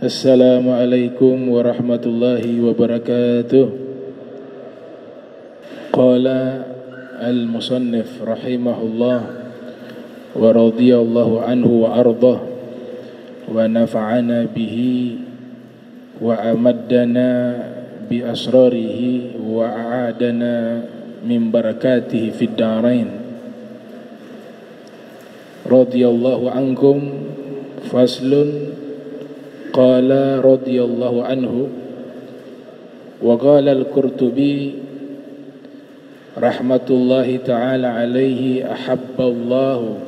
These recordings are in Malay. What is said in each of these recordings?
Assalamualaikum warahmatullahi wabarakatuh. Qala al-musannif rahimahullah wa radiyallahu anhu wa ardah wa nafa'ana bihi wa amaddana bi asrarihi wa a'adana min barakatihi fid darain. Radiyallahu ankum. Faslun. Qala radiyallahu anhu wa qala al-Qurtubi rahmatullahi ta'ala alaihi ahabballahu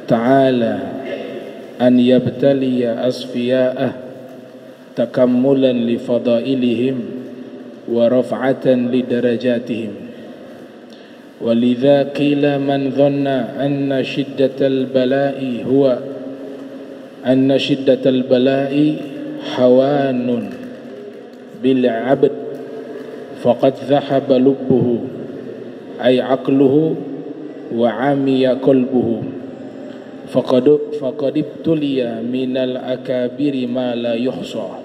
ta'ala an yabtaliya asfiya'ah takammulan li fadailihim wa raf'atan li darajatihim walidha qila man dhanna anna shiddatal bala'i huwa anna shiddatal bala'i hawanun bil 'abd faqad dhahaba lubbuhu ay aqluhu wa 'amiya qalbuhu faqad ibtuliya minal akabiri ma la yuhsa.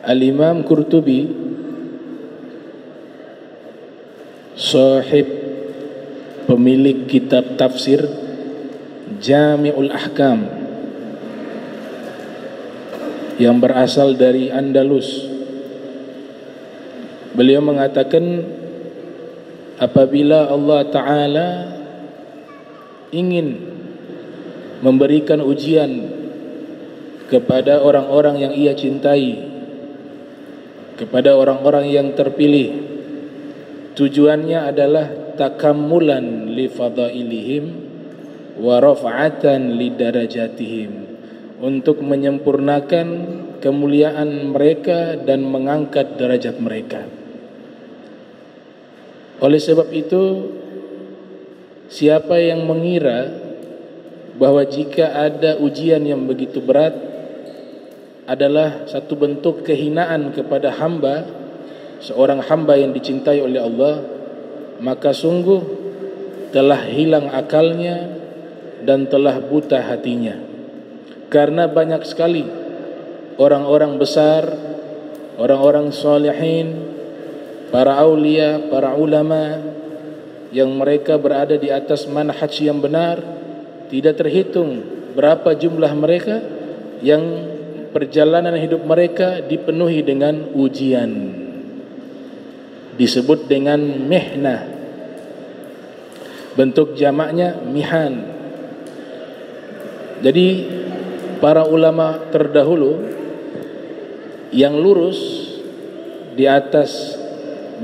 Al-Imam Qurtubi sahib pemilik kitab tafsir Jami'ul Ahkam yang berasal dari Andalus, beliau mengatakan apabila Allah Ta'ala ingin memberikan ujian kepada orang-orang yang ia cintai, kepada orang-orang yang terpilih, tujuannya adalah takammulan li fadailihim wa raf'atan li darajatihim, untuk menyempurnakan kemuliaan mereka dan mengangkat derajat mereka. Oleh sebab itu, siapa yang mengira bahwa jika ada ujian yang begitu berat adalah satu bentuk kehinaan kepada hamba, seorang hamba yang dicintai oleh Allah, maka sungguh telah hilang akalnya dan telah buta hatinya. Karena banyak sekali orang-orang besar, orang-orang salihin, para aulia, para ulama yang mereka berada di atas manhaj yang benar, tidak terhitung berapa jumlah mereka yang perjalanan hidup mereka dipenuhi dengan ujian, disebut dengan mihnah, bentuk jamaknya mihan. Jadi para ulama terdahulu yang lurus di atas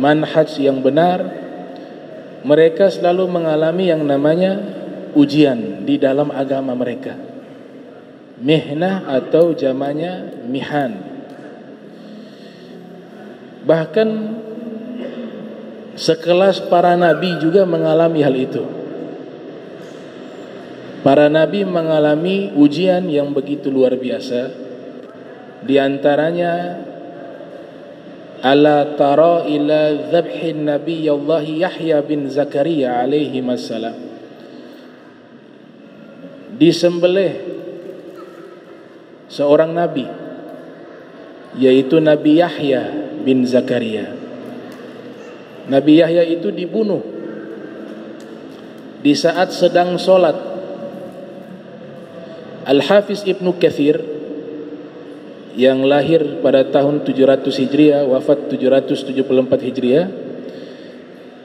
manhaj yang benar, mereka selalu mengalami yang namanya ujian di dalam agama mereka, mihnah atau jamaknya mihan. Bahkan sekelas para nabi juga mengalami hal itu. Para nabi mengalami ujian yang begitu luar biasa. Di antaranya, ala tara ila dzabhin nabiyillah Yahya bin Zakaria alaihi wassalam, disembelih seorang nabi, yaitu Nabi Yahya bin Zakaria. Nabi Yahya itu dibunuh di saat sedang solat. Al-Hafiz Ibnu Katsir yang lahir pada tahun 700 Hijriah, wafat 774 Hijriah,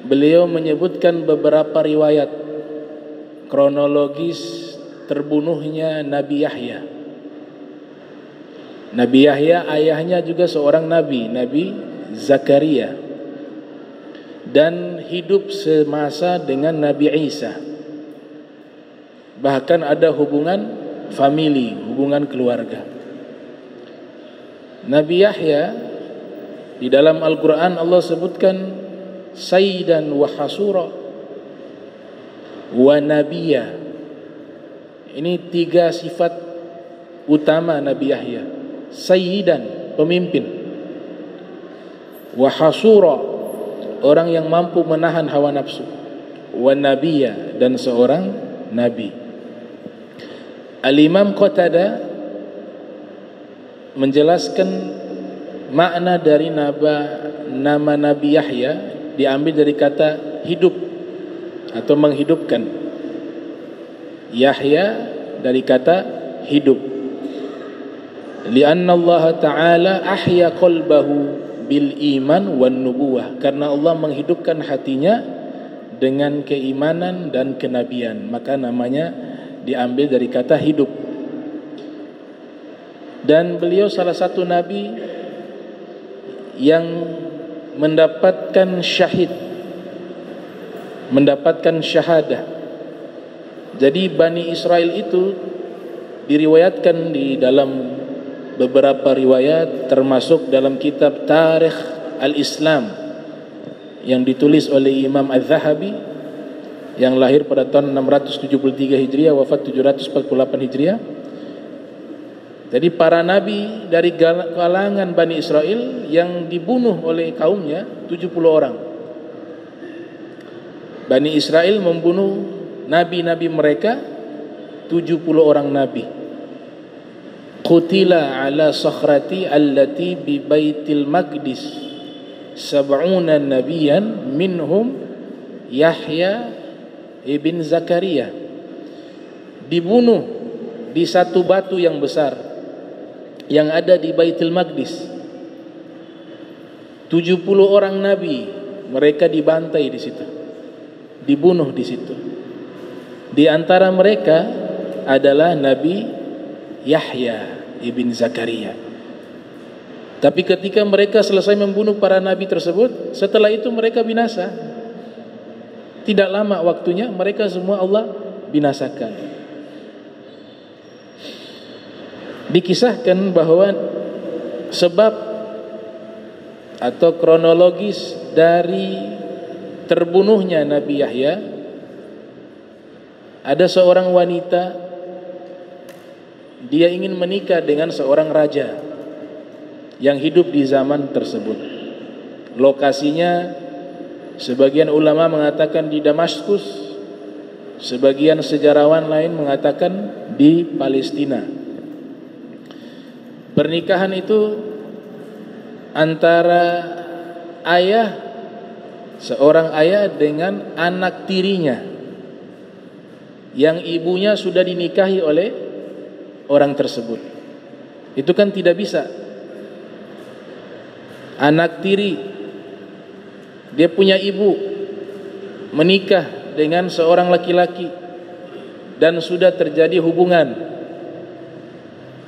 beliau menyebutkan beberapa riwayat kronologis terbunuhnya Nabi Yahya. Nabi Yahya ayahnya juga seorang nabi, Nabi Zakaria, dan hidup semasa dengan Nabi Isa. Bahkan ada hubungan famili, hubungan keluarga. Nabi Yahya di dalam Al-Quran Allah sebutkan sayyidan wa hasura wa nabiyya. Ini tiga sifat utama Nabi Yahya. Sayyidan, pemimpin. Wa hasura, orang yang mampu menahan hawa nafsu. Wa nabiyya, dan seorang nabi. Al-Imam Qatadah menjelaskan makna dari nama Nabi Yahya diambil dari kata hidup atau menghidupkan. Yahya dari kata hidup. Lianna Allah Ta'ala ahya qalbahu bil iman wan nubuwah, karena Allah menghidupkan hatinya dengan keimanan dan kenabian, maka namanya diambil dari kata hidup. Dan beliau salah satu nabi yang mendapatkan syahadah. Jadi Bani Israel itu diriwayatkan di dalam beberapa riwayat, termasuk dalam kitab Tarikh Al-Islam yang ditulis oleh Imam Az-Zahabi yang lahir pada tahun 673 Hijriah, wafat 748 Hijriah. Jadi para nabi dari kalangan Bani Israel yang dibunuh oleh kaumnya 70 orang. Bani Israel membunuh nabi-nabi mereka 70 orang nabi. Qutila ala sakhrati allati bi baitil maqdis sab'una nabiyan minhum Yahya ibn Zakaria. Dibunuh di satu batu yang besar yang ada di Baitul Maqdis. 70 orang nabi mereka dibantai di situ, dibunuh di situ. Di antara mereka adalah Nabi Yahya ibn Zakaria. Tapi ketika mereka selesai membunuh para nabi tersebut, setelah itu mereka binasa. Tidak lama waktunya mereka semua Allah binasakan. Dikisahkan bahwa sebab atau kronologis dari terbunuhnya Nabi Yahya, ada seorang wanita, dia ingin menikah dengan seorang raja yang hidup di zaman tersebut. Lokasinya sebagian ulama mengatakan di Damaskus, sebagian sejarawan lain mengatakan di Palestina. Pernikahan itu antara seorang ayah dengan anak tirinya yang ibunya sudah dinikahi oleh orang tersebut. Itu kan tidak bisa. Anak tiri, dia punya ibu, menikah dengan seorang laki-laki dan sudah terjadi hubungan,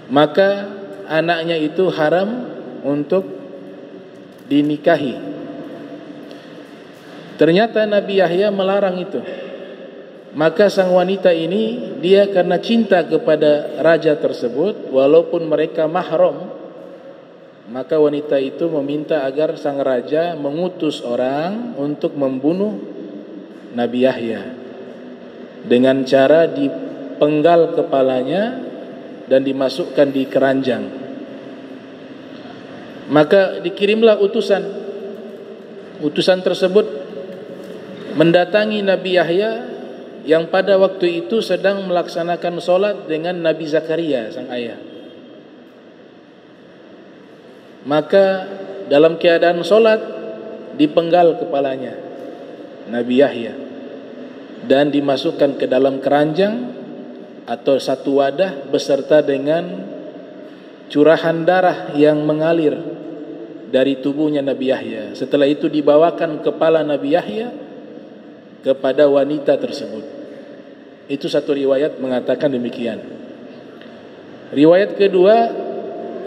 maka anaknya itu haram untuk dinikahi. Ternyata Nabi Yahya melarang itu. Maka sang wanita ini, dia karena cinta kepada raja tersebut, walaupun mereka mahram, maka wanita itu meminta agar sang raja mengutus orang untuk membunuh Nabi Yahya dengan cara dipenggal kepalanya dan dimasukkan di keranjang. Maka dikirimlah utusan tersebut mendatangi Nabi Yahya yang pada waktu itu sedang melaksanakan solat dengan Nabi Zakaria sang ayah. Maka dalam keadaan solat dipenggal kepalanya Nabi Yahya dan dimasukkan ke dalam keranjang atau satu wadah beserta dengan curahan darah yang mengalir dari tubuhnya Nabi Yahya. Setelah itu dibawakan kepala Nabi Yahya kepada wanita tersebut. Itu satu riwayat mengatakan demikian. Riwayat kedua,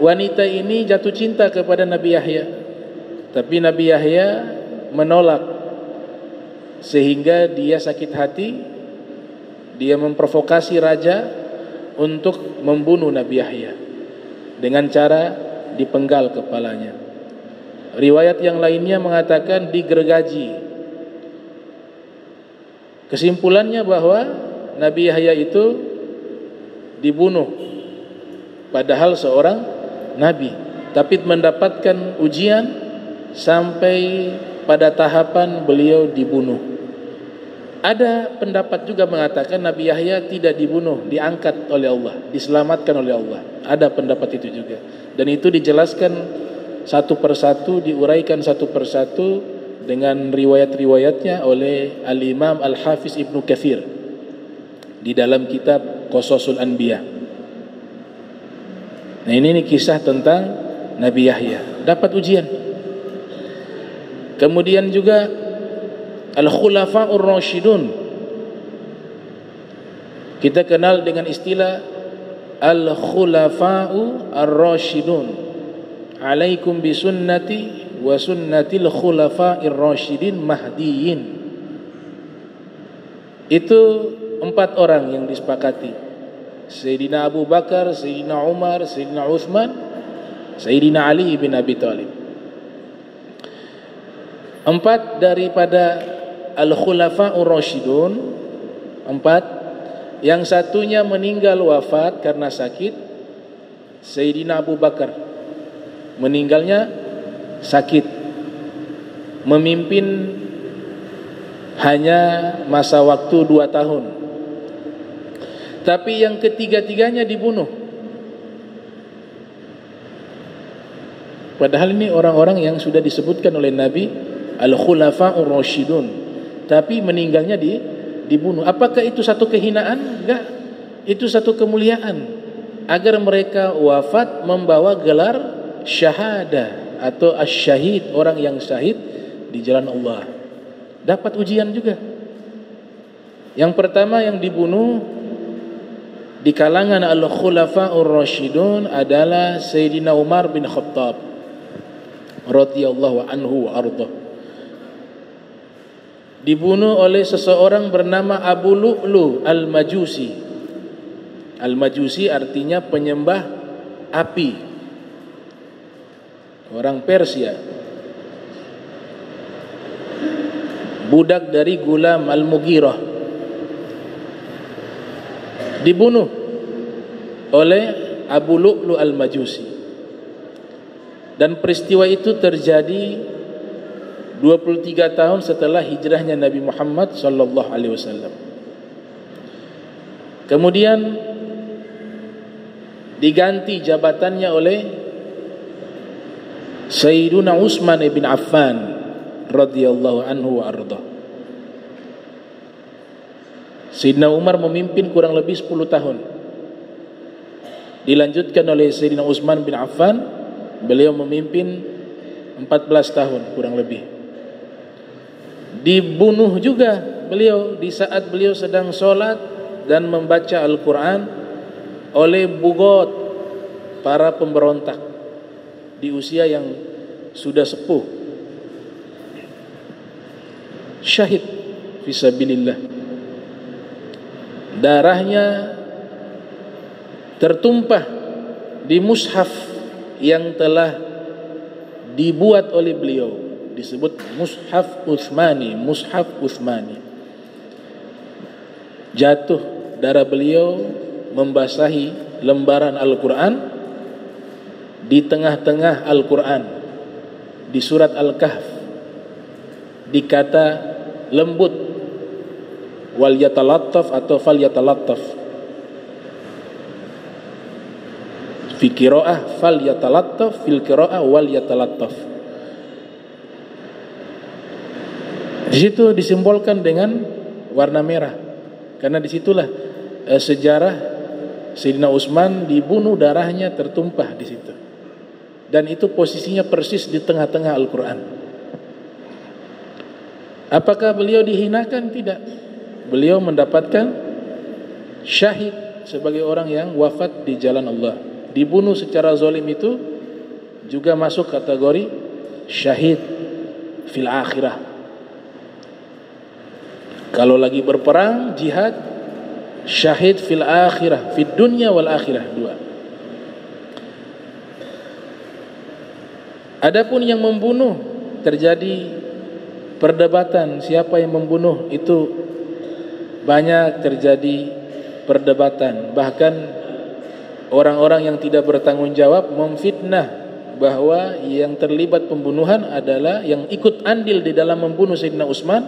wanita ini jatuh cinta kepada Nabi Yahya, tapi Nabi Yahya menolak sehingga dia sakit hati. Dia memprovokasi raja untuk membunuh Nabi Yahya dengan cara dipenggal kepalanya. Riwayat yang lainnya mengatakan digergaji. Kesimpulannya bahwa Nabi Yahya itu dibunuh padahal seorang nabi, tapi mendapatkan ujian sampai pada tahapan beliau dibunuh. Ada pendapat juga mengatakan Nabi Yahya tidak dibunuh, diangkat oleh Allah, diselamatkan oleh Allah. Ada pendapat itu juga. Dan itu dijelaskan satu persatu, diuraikan satu persatu dengan riwayat-riwayatnya oleh Al-Imam Al-Hafiz Ibnu Katsir di dalam kitab Qasasul Anbiya. Nah, ini kisah tentang Nabi Yahya dapat ujian. Kemudian juga Al-Khulafa'ur Rasyidun, kita kenal dengan istilah Al-Khulafa'u Ar-Rasyidun. Alaikum bisunnati wa sunnatil khulafa'ir rasyidin mahdiyyin. Itu 4 orang yang disepakati. Sayyidina Abu Bakar, Sayyidina Umar, Sayyidina Uthman, Sayyidina Ali bin Abi Thalib. 4 daripada Al-Khulafa'ur Rasyidun, 4, yang satunya meninggal wafat karena sakit. Sayyidina Abu Bakar meninggalnya sakit, memimpin hanya masa waktu 2 tahun. Tapi yang ketiga-tiganya dibunuh. Padahal ini orang-orang yang sudah disebutkan oleh Nabi Al-Khulafa'ur Rasyidun, tapi meninggalnya dibunuh. Apakah itu satu kehinaan? Enggak. Itu satu kemuliaan, agar mereka wafat membawa gelar syahada atau asyahid, orang yang syahid di jalan Allah. Dapat ujian juga. Yang pertama yang dibunuh di kalangan Al-Khulafa'ur Rasyidun adalah Sayyidina Umar bin Khattab radhiyallahu anhu wa ardhah. Dibunuh oleh seseorang bernama Abu Lu'lu Al-Majusi. Al-Majusi artinya penyembah api, orang Persia, budak dari Gulam Al-Mughirah. Dibunuh oleh Abu Lu'lu Al-Majusi. Dan peristiwa itu terjadi 23 tahun setelah hijrahnya Nabi Muhammad sallallahu alaihi wasallam. Kemudian diganti jabatannya oleh Sayyiduna Utsman bin Affan radhiyallahu anhu wa ardhah. Sayyidina Umar memimpin kurang lebih 10 tahun. Dilanjutkan oleh Sayyidina Utsman bin Affan, beliau memimpin 14 tahun kurang lebih. Dibunuh juga beliau di saat beliau sedang sholat dan membaca Al-Quran oleh bugot, para pemberontak di usia yang sudah sepuh. Syahid fisabilillah. Darahnya tertumpah di mushaf yang telah dibuat oleh beliau, disebut Mushaf Utsmani, Mushaf Utsmani. Jatuh darah beliau membasahi lembaran Al-Quran. Di tengah-tengah Al-Quran, di surat Al-Kahf, di kata lembut, wal yatalattaf atau fal yatalattaf. Fi qiraah fal yatalattaf, fil qiraah wal yatalattaf. Di situ disimbolkan dengan warna merah, karena disitulah sejarah Sayyidina Utsman dibunuh, darahnya tertumpah di situ. Dan itu posisinya persis di tengah-tengah Al-Quran. Apakah beliau dihinakan? Tidak. Beliau mendapatkan syahid sebagai orang yang wafat di jalan Allah. Dibunuh secara zalim itu juga masuk kategori syahid fil akhirah. Kalau lagi berperang, jihad, syahid fil akhirah, fid dunya wal akhirah, dua. Adapun yang membunuh, terjadi perdebatan siapa yang membunuh, itu banyak terjadi perdebatan. Bahkan orang-orang yang tidak bertanggung jawab memfitnah bahwa yang terlibat pembunuhan adalah, yang ikut andil di dalam membunuh Sayyidina Utsman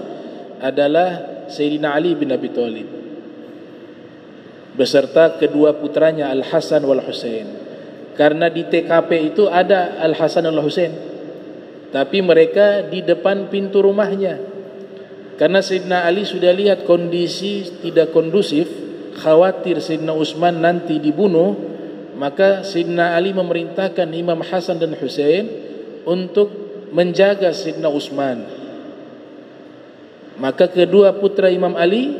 adalah Sayyidina Ali bin Abi Thalib beserta kedua putranya Al-Hasan wal Husain. Karena di TKP itu ada Al-Hasan wal Husain, tapi mereka di depan pintu rumahnya. Karena Sayyidina Ali sudah lihat kondisi tidak kondusif, khawatir Sayyidina Utsman nanti dibunuh, maka Sayyidina Ali memerintahkan Imam Hasan dan Husain untuk menjaga Sayyidina Utsman. Maka kedua putra Imam Ali,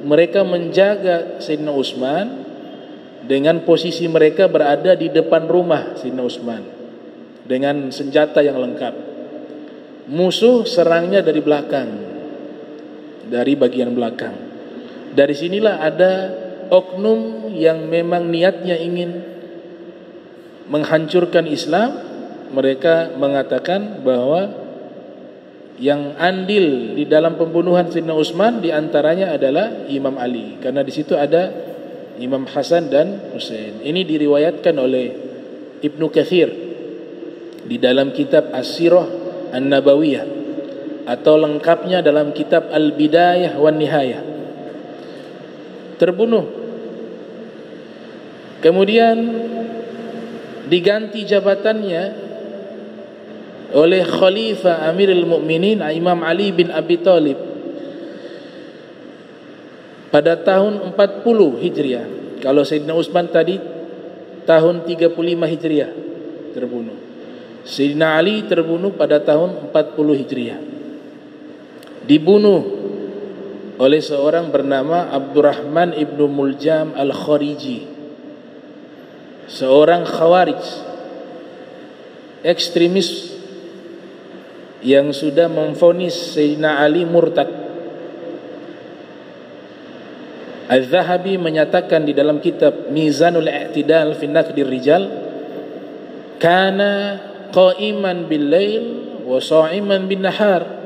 mereka menjaga Sayyidina Utsman dengan posisi mereka berada di depan rumah Sayyidina Utsman dengan senjata yang lengkap. Musuh serangnya dari belakang, dari bagian belakang. Dari sinilah ada oknum yang memang niatnya ingin menghancurkan Islam. Mereka mengatakan bahwa yang andil di dalam pembunuhan Sayyidina Utsman diantaranya adalah Imam Ali, karena di situ ada Imam Hasan dan Husain. Ini diriwayatkan oleh Ibnu Katsir di dalam kitab As-Sirah An-Nabawiyah, atau lengkapnya dalam kitab Al-Bidayah wan Nihayah. Terbunuh, kemudian diganti jabatannya oleh Khalifah Amirul Mukminin Imam Ali bin Abi Thalib pada tahun 40 Hijriah. Kalau Sayyidina Utsman tadi tahun 35 Hijriah terbunuh. Sayyidina Ali terbunuh pada tahun 40 Hijriah. Dibunuh oleh seorang bernama Abdurrahman ibnu Muljam Al-Khariji, seorang Khawarij, ekstremis yang sudah memvonis Sayyidina Ali murtad. Al-Zahabi menyatakan di dalam kitab Mizanul I'tidal fi Naqdir Rijal, kana qa'iman bil lail wa sha'iman bin nahar.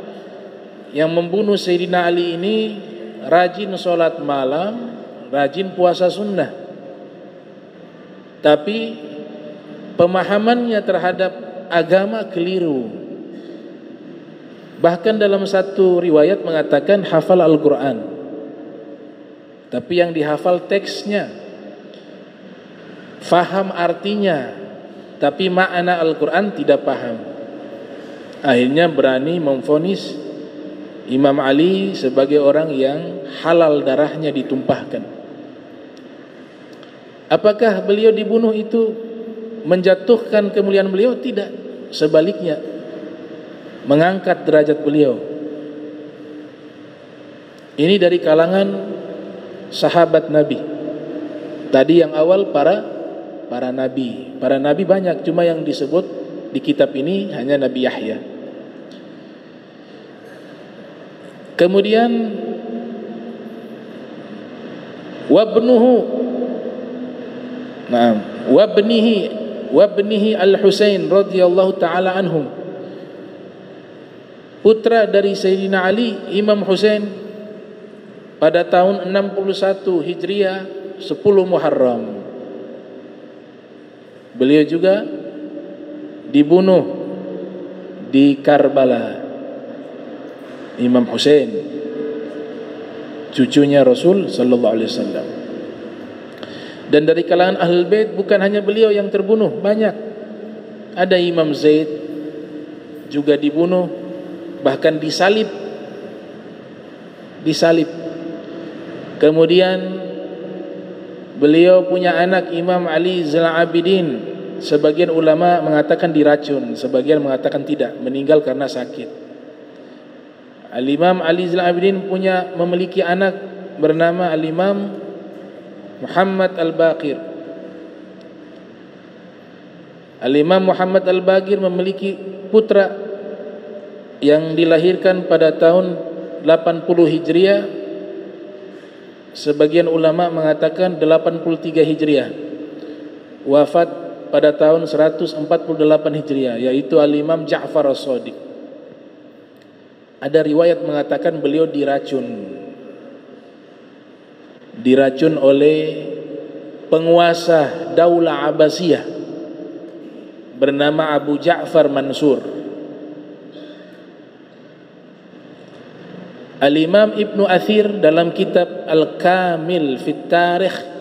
Yang membunuh Sayyidina Ali ini rajin sholat malam, rajin puasa sunnah, tapi pemahamannya terhadap agama keliru. Bahkan dalam satu riwayat mengatakan hafal Al-Quran, tapi yang dihafal teksnya, faham artinya, tapi makna Al-Quran tidak paham. Akhirnya berani memvonis Imam Ali sebagai orang yang halal darahnya ditumpahkan. Apakah beliau dibunuh itu menjatuhkan kemuliaan beliau? Tidak, sebaliknya, mengangkat derajat beliau. Ini dari kalangan sahabat Nabi. Tadi yang awal para nabi. Para nabi banyak, cuma yang disebut di kitab ini hanya Nabi Yahya. Kemudian wabnihi Al-Husain radhiyallahu taala anhum, putra dari Sayyidina Ali, Imam Husain, pada tahun 61 Hijriah 10 Muharram. Beliau juga dibunuh di Karbala. Imam Husain, cucunya Rasul sallallahu alaihi wasallam. Dan dari kalangan Ahlul Bait bukan hanya beliau yang terbunuh, banyak. Ada Imam Zaid juga dibunuh, bahkan disalib. Kemudian beliau punya anak Imam Ali Zainal Abidin. Sebagian ulama mengatakan diracun, sebagian mengatakan tidak, meninggal karena sakit. Al-Imam Ali Zainal Abidin memiliki anak bernama Al-Imam Muhammad Al-Baqir. Al-Imam Muhammad Al-Baqir memiliki putra yang dilahirkan pada tahun 80 Hijriah. Sebagian ulama mengatakan 83 Hijriah. Wafat pada tahun 148 Hijriah, yaitu Al-Imam Ja'far As-Shadiq. Ada riwayat mengatakan beliau diracun oleh penguasa Daulah Abbasiyah bernama Abu Ja'far Mansur. Al-Imam Ibnu Athir dalam kitab Al-Kamil fit Tarikh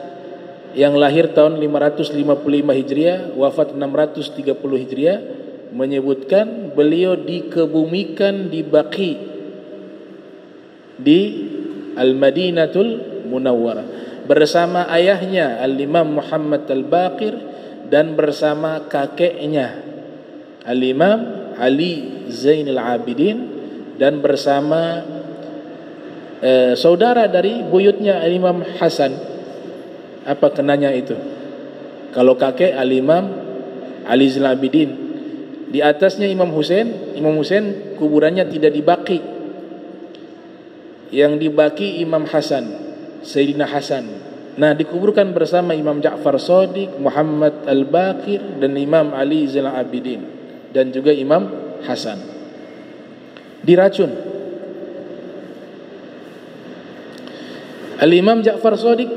yang lahir tahun 555 Hijriah, wafat 630 Hijriah, menyebutkan beliau dikebumikan di Baqi di Al-Madinatul Munawwarah bersama ayahnya Al-Imam Muhammad Al-Baqir dan bersama kakeknya Al-Imam Ali Zainul Abidin dan bersama saudara dari buyutnya Al-Imam Hasan. Apa kenanya itu? Kalau kakek Al-Imam Ali Zainul Abidin, di atasnya Imam Husain. Imam Husain kuburannya tidak di Baqi, yang di Baqi Imam Hasan, Sayyidina Hasan. Nah, dikuburkan bersama Imam Ja'far Shadiq, Muhammad Al-Baqir dan Imam Ali Zainul Abidin dan juga Imam Hasan. Diracun. Al-Imam Ja'far Shadiq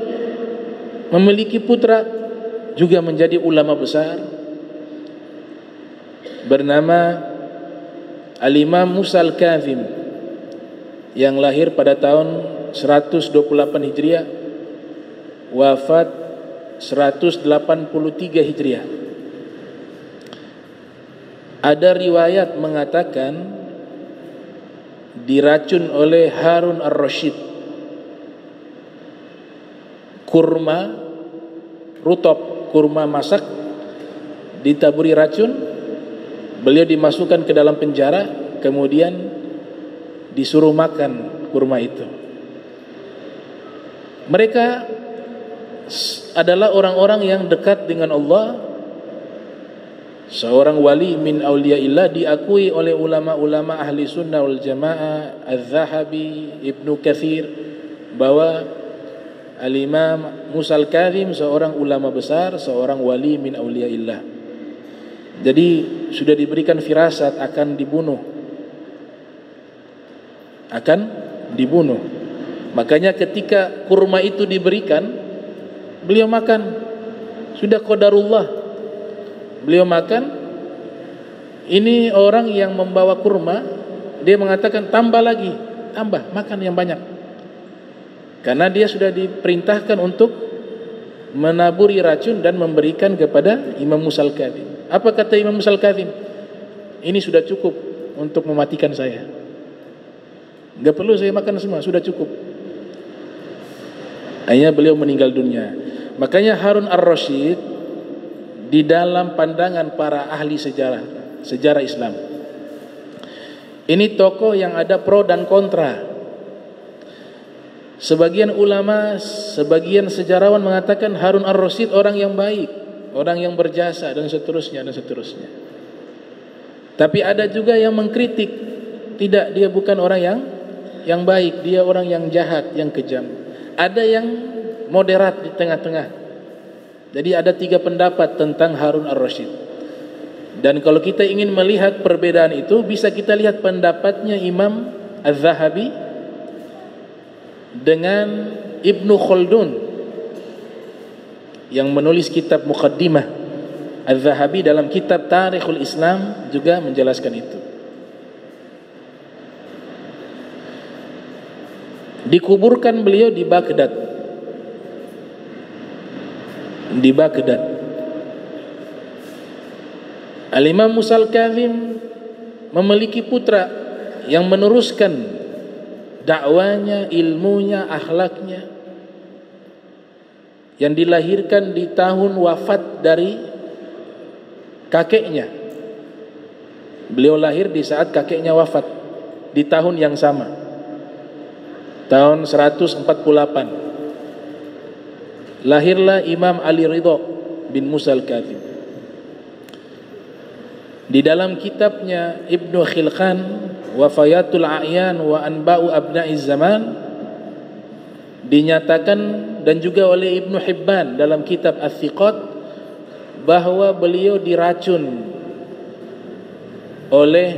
memiliki putra juga menjadi ulama besar bernama Al-Imam Musa Al-Kazim yang lahir pada tahun 128 Hijriah, wafat 183 Hijriah. Ada riwayat mengatakan diracun oleh Harun Ar-Rasyid. Kurma rutop, kurma masak ditaburi racun, beliau dimasukkan ke dalam penjara, kemudian disuruh makan kurma itu. Mereka adalah orang-orang yang dekat dengan Allah, seorang wali min auliyaillah, diakui oleh ulama-ulama ahli sunnah wal jamaah, Az-Zahabi, Ibnu Katsir, bahwa Al-Imam Musa Al-Kazim seorang ulama besar, seorang wali min auliyaillah. Jadi sudah diberikan firasat akan dibunuh. Makanya ketika kurma itu diberikan, beliau makan. Sudah qadarullah, beliau makan. Ini orang yang membawa kurma, dia mengatakan tambah lagi, tambah, makan yang banyak. Karena dia sudah diperintahkan untuk menaburi racun dan memberikan kepada Imam Musa Al-Kazim. Apa kata Imam Musa Al-Kazim? Ini sudah cukup untuk mematikan saya. Enggak perlu saya makan semua, sudah cukup. Akhirnya beliau meninggal dunia. Makanya Harun Ar-Rasyid di dalam pandangan para ahli sejarah Islam, ini tokoh yang ada pro dan kontra. Sebagian ulama, sebagian sejarawan mengatakan Harun Ar-Rasyid orang yang baik, orang yang berjasa dan seterusnya. Tapi ada juga yang mengkritik, tidak, dia bukan orang yang baik, dia orang yang jahat, yang kejam. Ada yang moderat di tengah-tengah. Jadi ada 3 pendapat tentang Harun Ar-Rasyid. Dan kalau kita ingin melihat perbedaan itu, bisa kita lihat pendapatnya Imam Az-Zahabi dengan Ibnu Khaldun yang menulis kitab Muqaddimah. Az-Zahabi dalam kitab Tarikhul Islam juga menjelaskan itu. Dikuburkan beliau di Baghdad. Al-Imam Musa Al-Kazim memiliki putra yang meneruskan dakwanya, ilmunya, akhlaknya, yang dilahirkan di tahun wafat dari kakeknya. Beliau lahir di saat kakeknya wafat, di tahun yang sama, tahun 148. Lahirlah Imam Ali Ridha bin Musa Al-Kazim. Di dalam kitabnya Ibnu Khilqan Wafayatul A'yan wa Anba'u Abna'iz Zaman dinyatakan, dan juga oleh Ibnu Hibban dalam kitab Ats-Tsiqat, bahwa beliau diracun oleh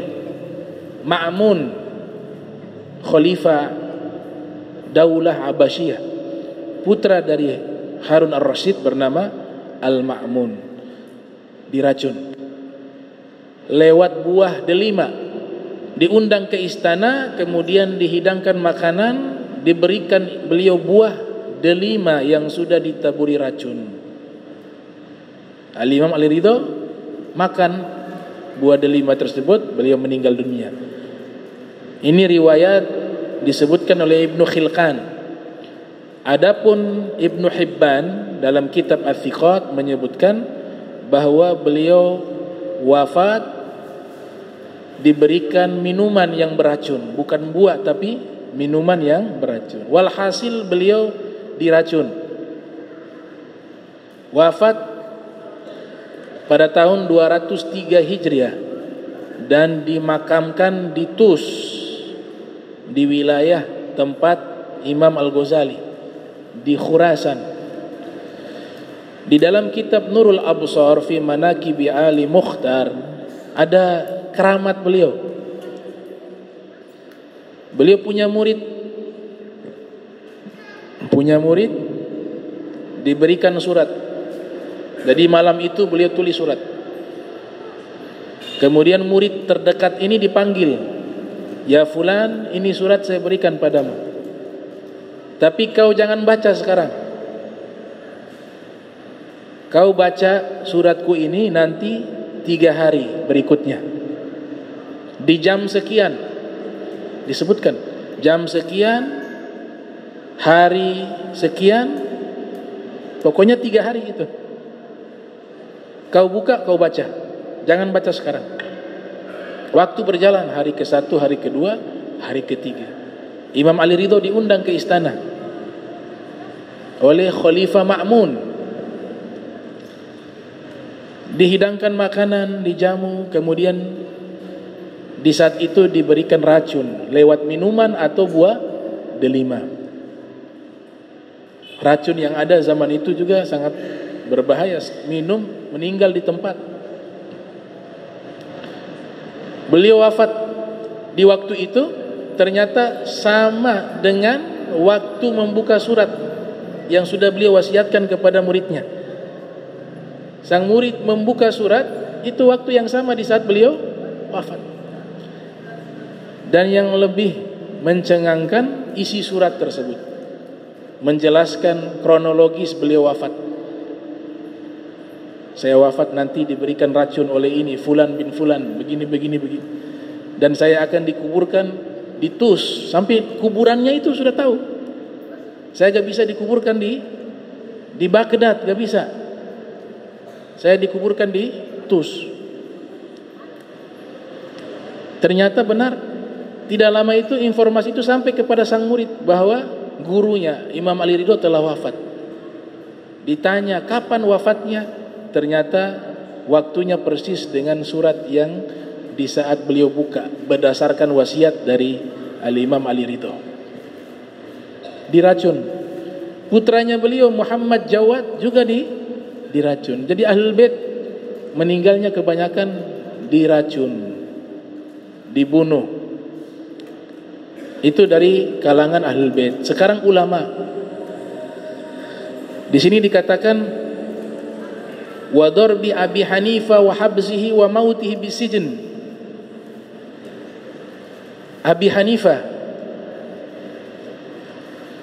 Ma'mun, Khalifah Daulah Abbasiyah, putra dari Harun Ar-Rasyid bernama Al-Ma'mun, diracun lewat buah delima. diundang ke istana, kemudian dihidangkan makanan, diberikan beliau buah delima yang sudah ditaburi racun. Al-Imam Ali Ridho makan buah delima tersebut, beliau meninggal dunia. Ini riwayat disebutkan oleh Ibnu Khilqan. Adapun Ibnu Hibban dalam kitab Al-Thiqat menyebutkan bahwa beliau wafat diberikan minuman yang beracun, bukan buah tapi minuman yang beracun. Walhasil beliau diracun. Wafat pada tahun 203 Hijriah dan dimakamkan di Tus, di wilayah tempat Imam Al-Ghazali di Khurasan. Di dalam kitab Nurul Absar fi Manaqibi Ali Mukhtar ada keramat beliau. Beliau punya murid diberikan surat. Jadi malam itu beliau tulis surat. Kemudian murid terdekat ini dipanggil, "Ya fulan, ini surat saya berikan padamu. Tapi kau jangan baca sekarang. Kau baca suratku ini nanti 3 hari berikutnya. Di jam sekian." Disebutkan jam sekian, hari sekian, pokoknya 3 hari itu. Kau buka, kau baca. Jangan baca sekarang. Waktu berjalan, hari ke-1, hari ke-2, hari ke-3. Imam Ali Ridho diundang ke istana oleh Khalifah Ma'mun. Dihidangkan makanan, dijamu, kemudian di saat itu diberikan racun lewat minuman atau buah delima. Racun yang ada zaman itu juga sangat berbahaya. Minum, meninggal di tempat. Beliau wafat di waktu itu ternyata sama dengan waktu membuka surat yang sudah beliau wasiatkan kepada muridnya. Sang murid membuka surat itu waktu yang sama di saat beliau wafat. Dan yang lebih mencengangkan, isi surat tersebut menjelaskan kronologis beliau wafat. Saya wafat nanti diberikan racun oleh ini, fulan bin fulan, begini. Dan saya akan dikuburkan di Tus. Sampai kuburannya itu sudah tahu. Saya gak bisa dikuburkan di Baghdad, gak bisa. Saya dikuburkan di Tus. Ternyata benar. Tidak lama itu informasi itu sampai kepada sang murid bahwa gurunya Imam Ali Ridho telah wafat. Ditanya kapan wafatnya, ternyata waktunya persis dengan surat yang di saat beliau buka berdasarkan wasiat dari Al-Imam Ali Ridho. Diracun. Putranya beliau Muhammad Jawad juga diracun. Jadi Ahlul Bait meninggalnya kebanyakan diracun, dibunuh. Itu dari kalangan Ahlul Bait. Sekarang ulama. Di sini dikatakan wa darbi Abi Hanifah wa habzihi wa mautihi bisijn. Abi Hanifah,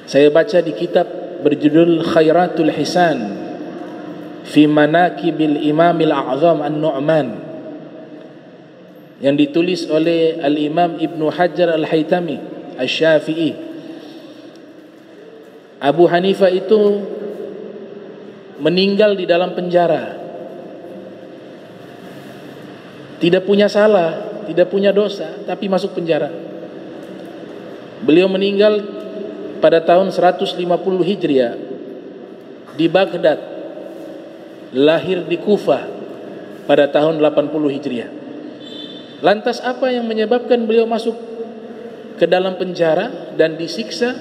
saya baca di kitab berjudul Khairatul Hisan fi Manaqibil Imamil A'zam An-Nu'man yang ditulis oleh Al-Imam Ibnu Hajar Al-Haytami Asy-Syafi'i. Abu Hanifah itu meninggal di dalam penjara. Tidak punya salah, tidak punya dosa, tapi masuk penjara. Beliau meninggal pada tahun 150 Hijriah di Baghdad. Lahir di Kufah pada tahun 80 Hijriah. Lantas apa yang menyebabkan beliau masuk ke dalam penjara dan disiksa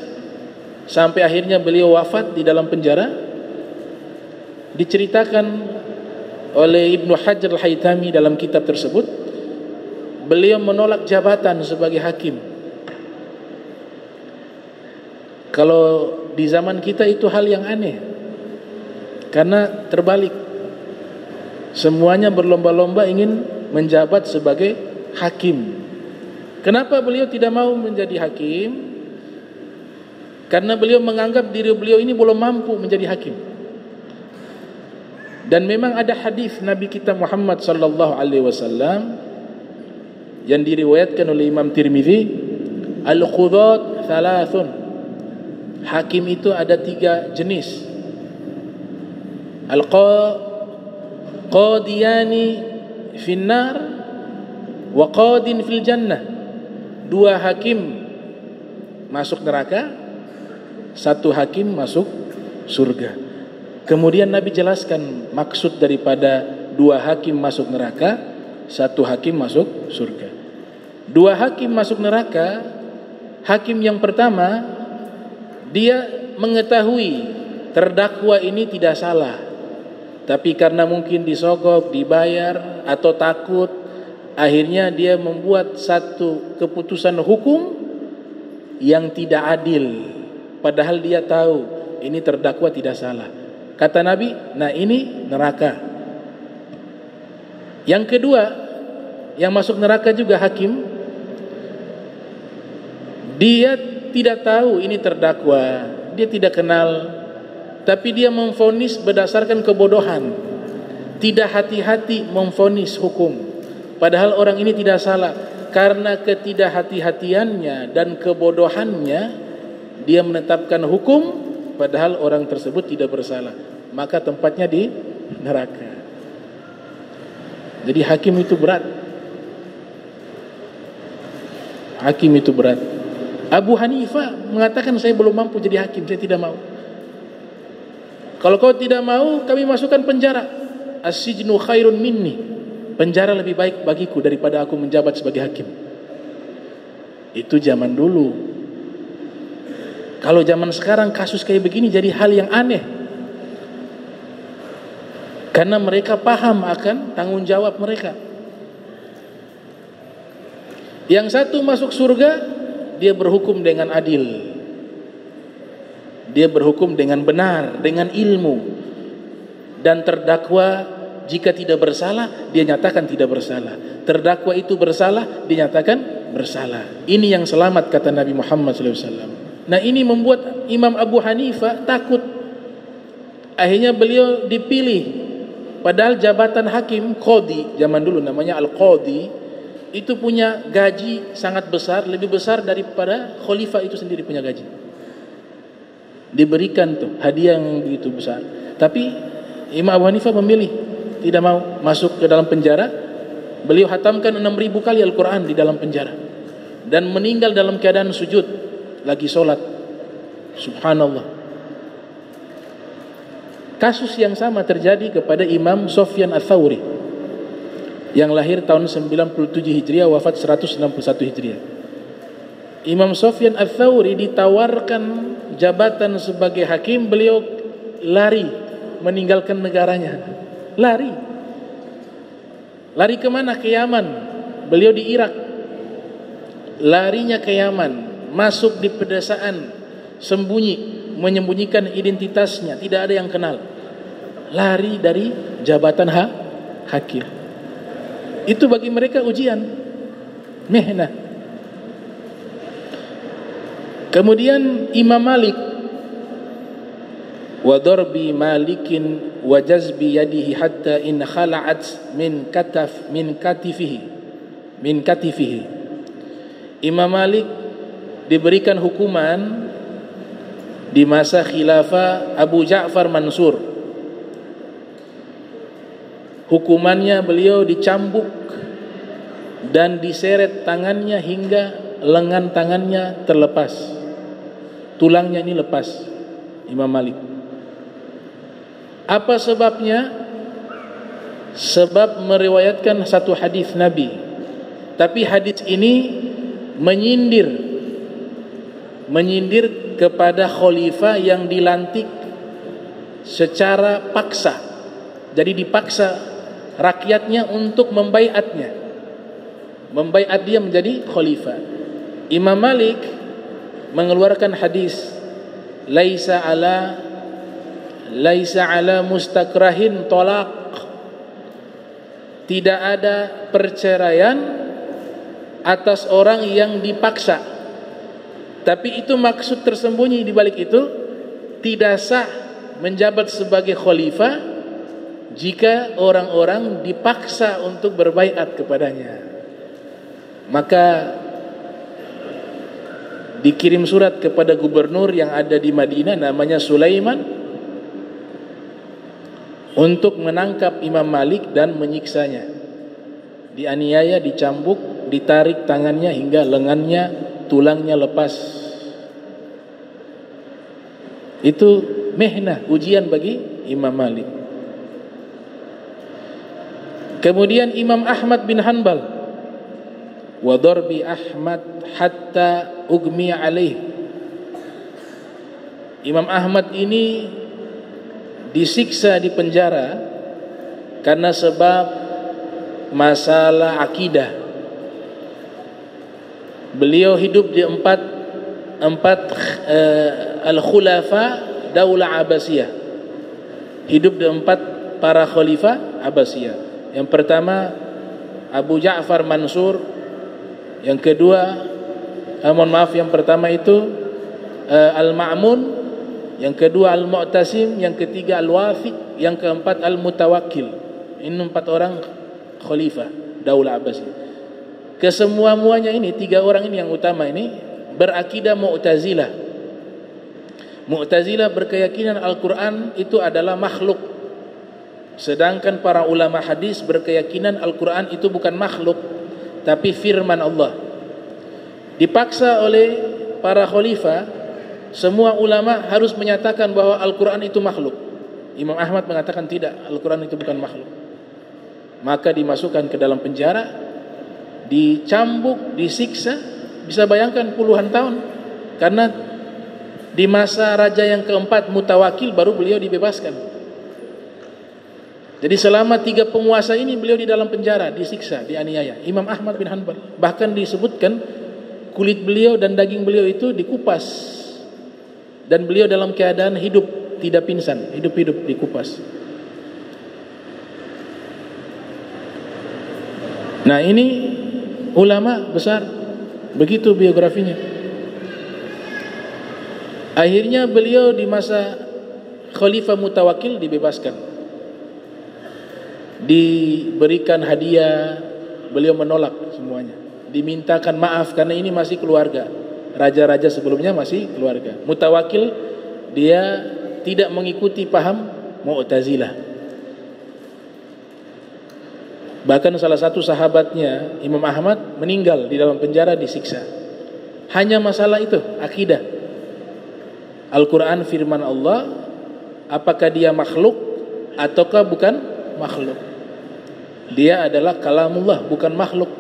sampai akhirnya beliau wafat di dalam penjara? Diceritakan oleh Ibnu Hajar Al-Haytami dalam kitab tersebut, beliau menolak jabatan sebagai hakim. Kalau di zaman kita itu hal yang aneh, karena terbalik, semuanya berlomba-lomba ingin menjabat sebagai hakim. Kenapa beliau tidak mau menjadi hakim? Karena beliau menganggap diri beliau ini belum mampu menjadi hakim. Dan memang ada hadis Nabi kita Muhammad sallallahu alaihi wasallam yang diriwayatkan oleh Imam Tirmizi, al-qudat thalathun. Hakim itu ada 3 jenis. Al-qadiyani finnar wa qadin fil jannah. 2 hakim masuk neraka, 1 hakim masuk surga. Kemudian Nabi jelaskan maksud daripada 2 hakim masuk neraka, 1 hakim masuk surga. 2 hakim masuk neraka. Hakim yang pertama, dia mengetahui terdakwa ini tidak salah, tapi karena mungkin disogok, dibayar, atau takut, akhirnya dia membuat satu keputusan hukum yang tidak adil, padahal dia tahu ini terdakwa tidak salah. Kata Nabi, nah ini neraka. Yang kedua, yang masuk neraka juga hakim, dia tidak tahu ini terdakwa, dia tidak kenal, tapi dia memvonis berdasarkan kebodohan, tidak hati-hati memvonis hukum, padahal orang ini tidak salah. Karena ketidakhati-hatiannya dan kebodohannya, dia menetapkan hukum padahal orang tersebut tidak bersalah, maka tempatnya di neraka. Jadi hakim itu berat. Hakim itu berat. Abu Hanifah mengatakan, saya belum mampu jadi hakim, saya tidak mau. Kalau kau tidak mau, kami masukkan penjara. As-sijnu khairun minni. Penjara lebih baik bagiku daripada aku menjabat sebagai hakim. Itu zaman dulu. Kalau zaman sekarang kasus kayak begini jadi hal yang aneh. Karena mereka paham akan tanggung jawab mereka. Yang satu masuk surga, dia berhukum dengan adil. Dia berhukum dengan benar, dengan ilmu. Dan terdakwa jika tidak bersalah, dia nyatakan tidak bersalah. Terdakwa itu bersalah, dia nyatakan bersalah. Ini yang selamat, kata Nabi Muhammad SAW. Nah, ini membuat Imam Abu Hanifah takut. Akhirnya beliau dipilih. Padahal jabatan hakim, qadhi, zaman dulu namanya al-qadhi, itu punya gaji sangat besar, lebih besar daripada khalifah itu sendiri punya gaji. Diberikan tuh hadiah yang begitu besar. Tapi Imam Abu Hanifah memilih tidak mau masuk ke dalam penjara. Beliau hatamkan 6.000 kali Al-Quran di dalam penjara, dan meninggal dalam keadaan sujud lagi sholat. Subhanallah. Kasus yang sama terjadi kepada Imam Sufyan Ats-Tsauri yang lahir tahun 97 Hijriah, wafat 161 Hijriah. Imam Sufyan Ats-Tsauri ditawarkan jabatan sebagai hakim, beliau lari meninggalkan negaranya. Lari kemana? Ke Yaman. Beliau di Irak. Larinya ke Yaman, masuk di pedesaan, sembunyi, menyembunyikan identitasnya, tidak ada yang kenal. Lari dari jabatan hakim. Itu bagi mereka ujian, mihnah. Kemudian Imam Malik, wa darbi malikin wa jazbi yadihi hatta in khala'at min katifihi. Imam Malik diberikan hukuman di masa khilafah Abu Ja'far Mansur. Hukumannya beliau dicambuk dan diseret tangannya hingga lengan tangannya terlepas, tulangnya ini lepas. Imam Malik. Apa sebabnya? Sebab meriwayatkan satu hadis Nabi, tapi hadis ini menyindir kepada khalifah yang dilantik secara paksa. Jadi dipaksa rakyatnya untuk membaiat dia menjadi khalifah. Imam Malik mengeluarkan hadis, laisa ala mustakrahin tolak. Tidak ada perceraian atas orang yang dipaksa. Tapi itu maksud tersembunyi di balik itu, tidak sah menjabat sebagai khalifah jika orang-orang dipaksa untuk berbaiat kepadanya. Maka dikirim surat kepada gubernur yang ada di Madinah, namanya Sulaiman, untuk menangkap Imam Malik dan menyiksanya. Dianiaya, dicambuk, ditarik tangannya hingga lengannya, tulangnya lepas. Itu mihnah, ujian bagi Imam Malik. Kemudian Imam Ahmad bin Hanbal, wa darbi Ahmad hatta ugmi alaih. Imam Ahmad ini disiksa di penjara karena sebab masalah akidah. Beliau hidup di empat al-khulafa Daulah Abbasiyah. Hidup di 4 para khalifah Abbasiyah. Yang pertama Abu Ja'far Mansur, yang kedua yang pertama itu Al-Ma'mun, yang kedua Al-Mu'tasim, yang ketiga Al-Wathiq, yang keempat Al-Mutawakkil. Ini 4 orang khalifah Daulah Abbasiyah. Kesemua-muanya ini, 3 orang ini yang utama ini berakidah Mu'tazilah. Mu'tazilah berkeyakinan Al-Quran itu adalah makhluk, sedangkan para ulama hadis berkeyakinan Al-Quran itu bukan makhluk tapi firman Allah. Dipaksa oleh para khalifah, semua ulama harus menyatakan bahwa Al-Quran itu makhluk. Imam Ahmad mengatakan tidak, Al-Quran itu bukan makhluk. Maka dimasukkan ke dalam penjara, dicambuk, disiksa. Bisa bayangkan puluhan tahun. Karena di masa raja yang keempat Mutawakil baru beliau dibebaskan. Jadi selama 3 penguasa ini beliau di dalam penjara, disiksa, dianiaya. Imam Ahmad bin Hanbal, bahkan disebutkan kulit beliau dan daging beliau itu dikupas, dan beliau dalam keadaan hidup, tidak pingsan, hidup-hidup dikupas. Nah, ini ulama besar, begitu biografinya. Akhirnya beliau di masa Khalifah Mutawakil dibebaskan, diberikan hadiah. Beliau menolak semuanya, dimintakan maaf karena ini masih keluarga. Raja-raja sebelumnya masih keluarga. Mutawakil dia tidak mengikuti paham Mu'tazilah. Bahkan salah satu sahabatnya Imam Ahmad meninggal di dalam penjara, disiksa. Hanya masalah itu, akidah. Al-Quran firman Allah, apakah dia makhluk ataukah bukan makhluk? Dia adalah kalamullah, bukan makhluk.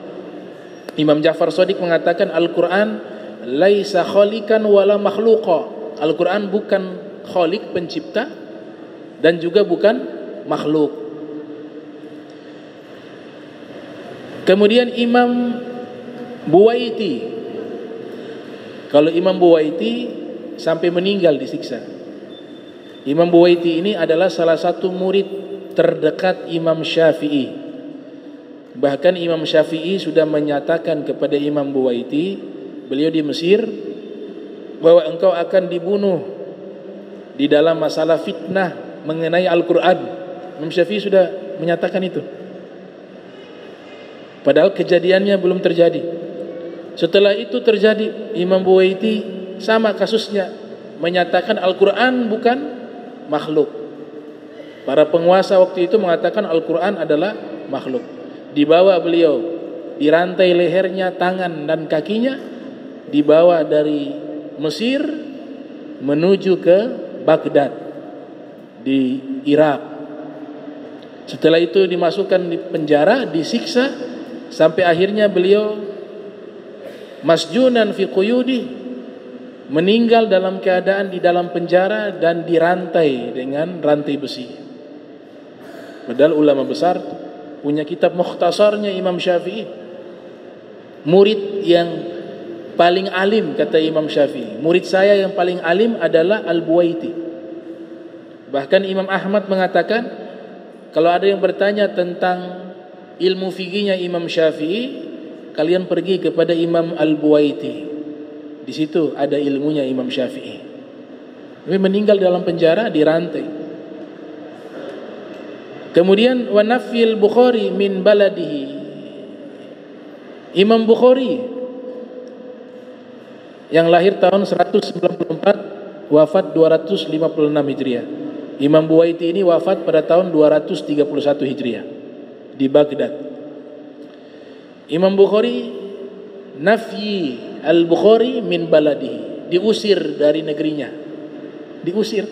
Imam Ja'far Shadiq mengatakan Al-Quran laisa khalikan wala makhluqa. Al-Quran bukan khalik, pencipta, dan juga bukan makhluk. Kemudian Imam Buwaiti. Kalau Imam Buwaiti sampai meninggal disiksa. Imam Buwaiti ini adalah salah satu murid terdekat Imam Syafi'i. Bahkan Imam Syafi'i sudah menyatakan kepada Imam Buwaiti, beliau di Mesir, bahwa engkau akan dibunuh di dalam masalah fitnah mengenai Al-Quran. Imam Syafi'i sudah menyatakan itu, padahal kejadiannya belum terjadi. Setelah itu terjadi, Imam Buwaiti sama kasusnya, menyatakan Al-Quran bukan makhluk. Para penguasa waktu itu mengatakan Al-Quran adalah makhluk. Dibawa beliau, dirantai lehernya, tangan dan kakinya, dibawa dari Mesir menuju ke Baghdad di Irak. Setelah itu dimasukkan di penjara, disiksa, sampai akhirnya beliau masjunan fi quyudi, meninggal dalam keadaan di dalam penjara dan dirantai dengan rantai besi. Padahal ulama besar punya kitab mukhtasarnya Imam Syafi'i. Murid yang paling alim, kata Imam Syafi'i, murid saya yang paling alim adalah Al-Buwaiti. Bahkan Imam Ahmad mengatakan, kalau ada yang bertanya tentang ilmu fikihnya Imam Syafi'i, kalian pergi kepada Imam Al-Buwaiti. Di situ ada ilmunya Imam Syafi'i. Dia meninggal dalam penjara, dirantai. Kemudian wa nafyil Bukhari min baladihi. Imam Bukhari yang lahir tahun 194, wafat 256 Hijriah. Imam Buwaiti ini wafat pada tahun 231 Hijriah di Baghdad. Imam Bukhari nafyi al-Bukhari min baladihi, diusir dari negerinya, diusir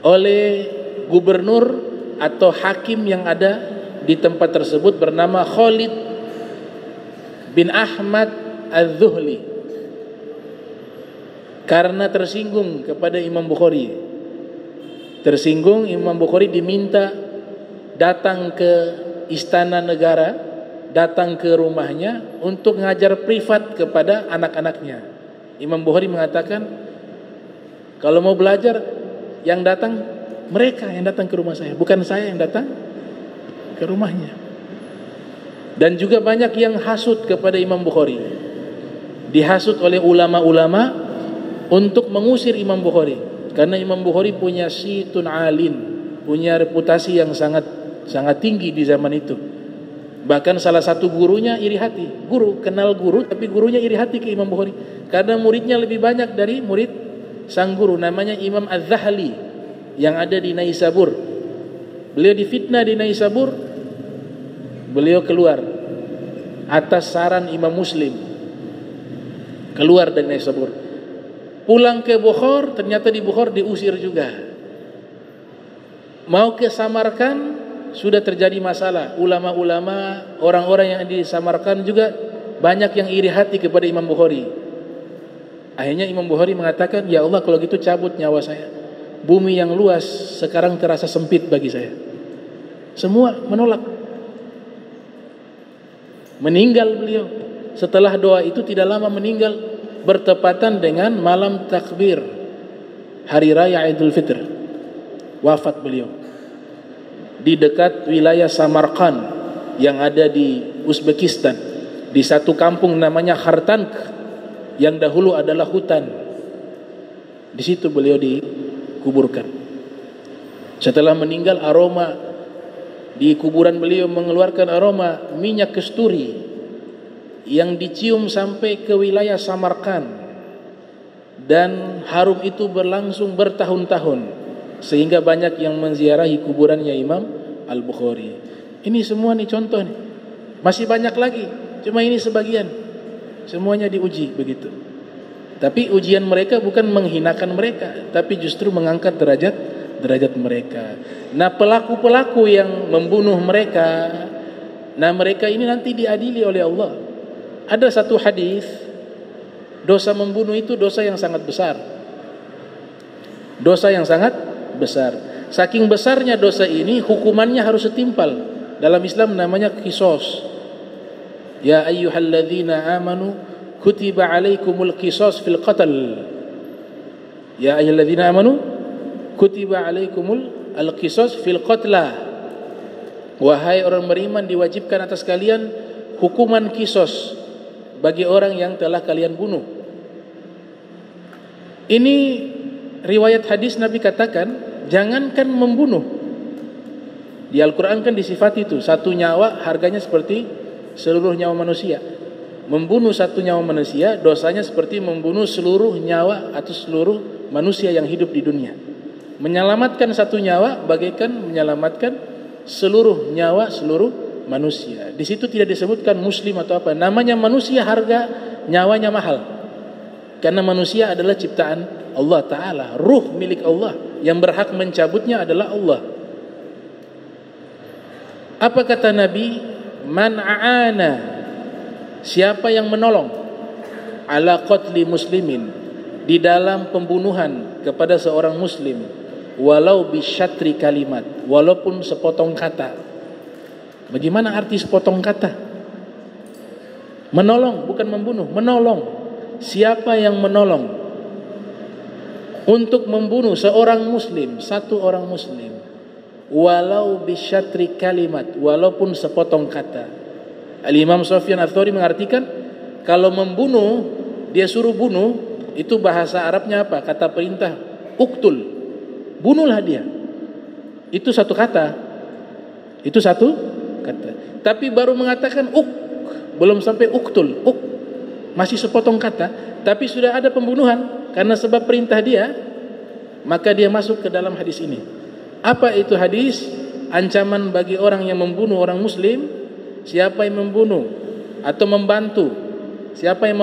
oleh gubernur atau hakim yang ada di tempat tersebut bernama Khalid bin Ahmad Az-Zuhli, karena tersinggung kepada Imam Bukhari. Tersinggung, Imam Bukhari diminta datang ke istana negara, datang ke rumahnya untuk ngajar privat kepada anak-anaknya. Imam Bukhari mengatakan, kalau mau belajar yang datang mereka yang datang ke rumah saya, bukan saya yang datang ke rumahnya. Dan juga banyak yang hasut kepada Imam Bukhari, dihasut oleh ulama-ulama untuk mengusir Imam Bukhari, karena Imam Bukhari punya situn alin, punya reputasi yang sangat tinggi di zaman itu. Bahkan salah satu gurunya iri hati. Guru kenal guru, tapi gurunya iri hati ke Imam Bukhari karena muridnya lebih banyak dari murid sang guru, namanya Imam Az-Zahli yang ada di Naisabur. Beliau difitnah di Naisabur, beliau keluar atas saran Imam Muslim, keluar dari Naisabur, pulang ke Bukhara. Ternyata di Bukhara diusir juga. Mau ke Samarkand, sudah terjadi masalah. Ulama-ulama, orang-orang yang di Samarkand juga banyak yang iri hati kepada Imam Bukhari. Akhirnya Imam Bukhari mengatakan, ya Allah, kalau gitu cabut nyawa saya. Bumi yang luas sekarang terasa sempit bagi saya. Semua menolak. Meninggal beliau. Setelah doa itu tidak lama meninggal, bertepatan dengan malam takbir Hari Raya Idul Fitr. Wafat beliau di dekat wilayah Samarkand yang ada di Uzbekistan, di satu kampung namanya Khartank yang dahulu adalah hutan. Di situ beliau dikuburkan. Setelah meninggal, aroma di kuburan beliau mengeluarkan aroma minyak kasturi yang dicium sampai ke wilayah Samarkand, dan harum itu berlangsung bertahun-tahun sehingga banyak yang menziarahi kuburannya Imam Al-Bukhari. Ini semua nih contoh nih. Masih banyak lagi, cuma ini sebagian. Semuanya diuji begitu. Tapi ujian mereka bukan menghinakan mereka, tapi justru mengangkat derajat mereka. Nah, pelaku-pelaku yang membunuh mereka, nah mereka ini nanti diadili oleh Allah. Ada satu hadis, dosa membunuh itu dosa yang sangat besar. Dosa yang sangat besar. Saking besarnya dosa ini, hukumannya harus setimpal. Dalam Islam namanya qisas. Ya ayyuhalladzina amanu kutiba alaikumul qisas fil qatl. Ya ayyuhalladzina amanu kutiba alaikumul al-qisas fil qatla. Wahai orang beriman, diwajibkan atas kalian hukuman qisas bagi orang yang telah kalian bunuh. Ini riwayat hadis Nabi katakan, jangankan membunuh. Di Al-Quran kan disifati itu, satu nyawa harganya seperti seluruh nyawa manusia. Membunuh satu nyawa manusia, dosanya seperti membunuh seluruh nyawa atau seluruh manusia yang hidup di dunia. Menyelamatkan satu nyawa bagaikan menyelamatkan seluruh nyawa seluruh manusia. Di situ tidak disebutkan muslim atau apa. Namanya manusia, harga nyawanya mahal. Karena manusia adalah ciptaan Allah Ta'ala, ruh milik Allah, yang berhak mencabutnya adalah Allah. Apa kata Nabi? Man a'ana, siapa yang menolong, ala qatli muslimin, di dalam pembunuhan kepada seorang muslim, walau bisyatri kalimat, walaupun sepotong kata. Bagaimana arti sepotong kata? Menolong, bukan membunuh, menolong. Siapa yang menolong untuk membunuh seorang muslim, satu orang muslim, walau bisyatri kalimat, walaupun sepotong kata, Al-Imam Sufyan Ats-Tsauri mengartikan kalau membunuh, dia suruh bunuh, itu bahasa Arabnya apa? Kata perintah, uktul, bunuhlah dia. Itu satu kata. Itu satu kata. Tapi baru mengatakan belum sampai uktul, masih sepotong kata, tapi sudah ada pembunuhan karena sebab perintah dia, maka dia masuk ke dalam hadis ini. Apa itu hadis? Ancaman bagi orang yang membunuh orang muslim. Siapa yang membunuh atau membantu, siapa yang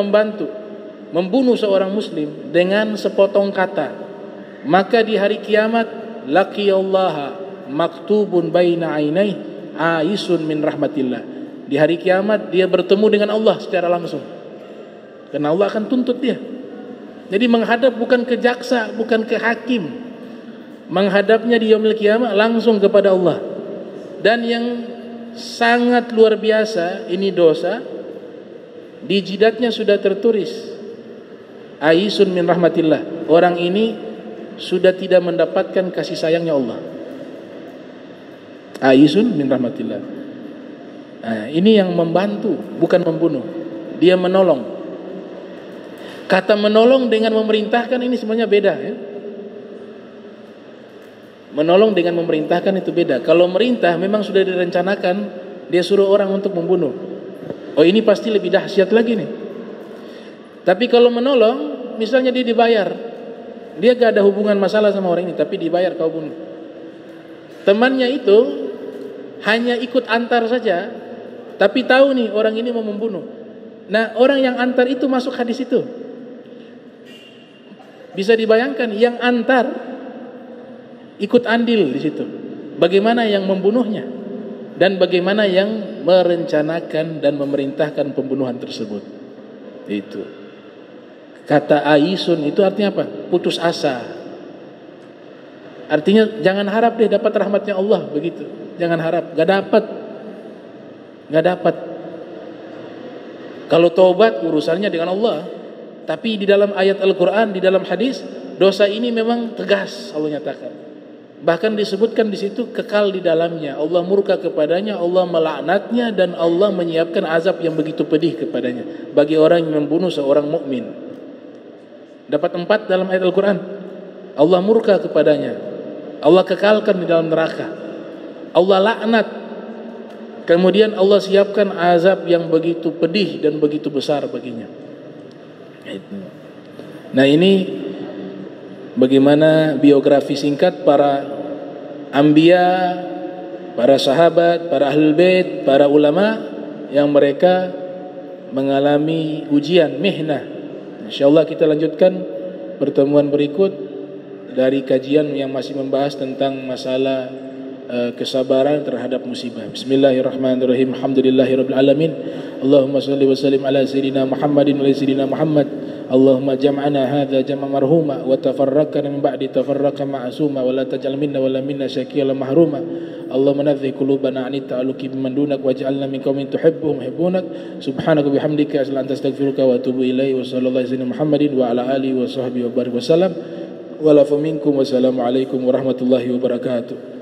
membunuh seorang muslim dengan sepotong kata, maka di hari kiamat laqiyallaha maktubun baina ainai aisun min rahmatillah. Di hari kiamat dia bertemu dengan Allah secara langsung, karena Allah akan tuntut dia. Jadi menghadap bukan ke jaksa, bukan ke hakim, menghadapnya di yaumil kiamat langsung kepada Allah. Dan yang sangat luar biasa, ini dosa, di jidatnya sudah tertulis aisun min rahmatillah, orang ini sudah tidak mendapatkan kasih sayangnya Allah. Aisun min rahmatillah. Nah, ini yang membantu, bukan membunuh. Dia menolong. Kata menolong dengan memerintahkan ini sebenarnya beda, ya. Menolong dengan memerintahkan itu beda. Kalau merintah memang sudah direncanakan, dia suruh orang untuk membunuh. Oh, ini pasti lebih dahsyat lagi nih. Tapi kalau menolong, misalnya dia dibayar, dia gak ada hubungan masalah sama orang ini, tapi dibayar kau bunuh. Temannya itu hanya ikut antar saja, tapi tahu nih orang ini mau membunuh. Nah, orang yang antar itu masuk hadis itu. Bisa dibayangkan yang antar ikut andil di situ. Bagaimana yang membunuhnya dan bagaimana yang merencanakan dan memerintahkan pembunuhan tersebut. Itu. Kata aisun itu artinya apa? Putus asa. Artinya jangan harap deh dapat rahmatnya Allah, begitu. Jangan harap, gak dapat. Kalau taubat urusannya dengan Allah. Tapi di dalam ayat Al-Quran, di dalam hadis, dosa ini memang tegas Allah nyatakan. Bahkan disebutkan di situ kekal di dalamnya. Allah murka kepadanya, Allah melaknatnya, dan Allah menyiapkan azab yang begitu pedih kepadanya bagi orang yang membunuh seorang mukmin. Dapat 4 dalam ayat Al-Quran. Allah murka kepadanya, Allah kekalkan di dalam neraka, Allah laknat, kemudian Allah siapkan azab yang begitu pedih dan begitu besar baginya. Nah, ini bagaimana biografi singkat para anbiya, para sahabat, para ahlul bait, para ulama yang mereka mengalami ujian, mihnah. Insyaallah kita lanjutkan pertemuan berikut dari kajian yang masih membahas tentang masalah kesabaran terhadap musibah. Bismillahirrahmanirrahim. Alhamdulillahirabbil alamin. Allahumma shalli wa sallim ala sayyidina Muhammadin wa ala sayyidina Muhammad. Allahumma jam'ana hadza jam'a marhuma wa tafarraqna min ba'di tafarraqa ma'suma wa la taj'al minna wa la minna syaqiyyan mahruma. Allahumma nadhhi qulubana 'anit ta'alluqi biman dunak waj'alna min qaumin tuhibbuhum yuhibbunak. Subhanaka bihamdika astaghfiruka wa atubu ilaihi wa sallallahu alaihi Muhammadin wa ala alihi wa sahbihi wa barik wasallam. Wa la minkum wassalamu alaikum warahmatullahi wabarakatuh.